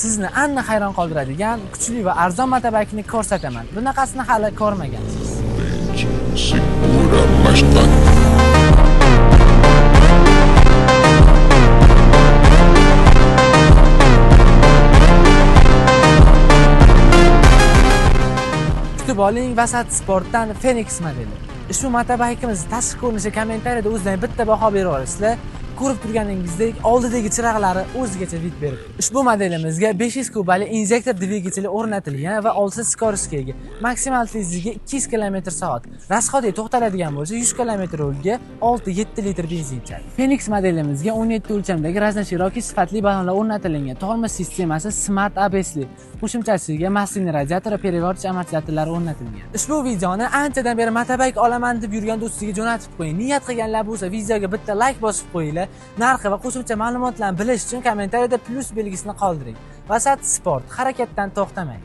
sizni aniq hayron qoldiradigan kuchli va arzon motobaykni ko'rsataman. Bunaqasini hali ko'rmagansiz. Kutib oling, Vasat Sportdan Phoenix modeli. Ushbu motobaykimiz tashqi ko'rinishi kommentariyada o'zingizdan bitta baho berib olasizlar. Ko'rib turganingizdek, oldidagi chiroqlari o'zgacha vid berib. Ushbu modelimizga 500 kubali injektor dvigateli o'rnatilgan va 6 skoroskga ega. Maksimal tezligi 200 km/s. Rasxodiga to'xtaladigan bo'lsa, 100 km yo'lga 6-7 litr benzin ichadi. Phoenix modelimizga 17 o'lchamdagi raznashiroki sifatli balonlar o'rnatilgan. Tormoz sistemasi Smart ABS'li. Qo'shimchasiga maslinli radiator va переворотchi amortizatorlari o'rnatilgan. Ushbu videoni anchadan beri motobayk olaman deb yurgan do'stiga jo'natib qo'ying. Niyat qilganlar bo'lsa, videoga bitta like bosib qo'yinglar. Narxi va qo'shimcha ma'lumotlarni bilish uchun kommentariyada plus belgisini qoldiring. Vasat Sport, harakatdan to'xtamang.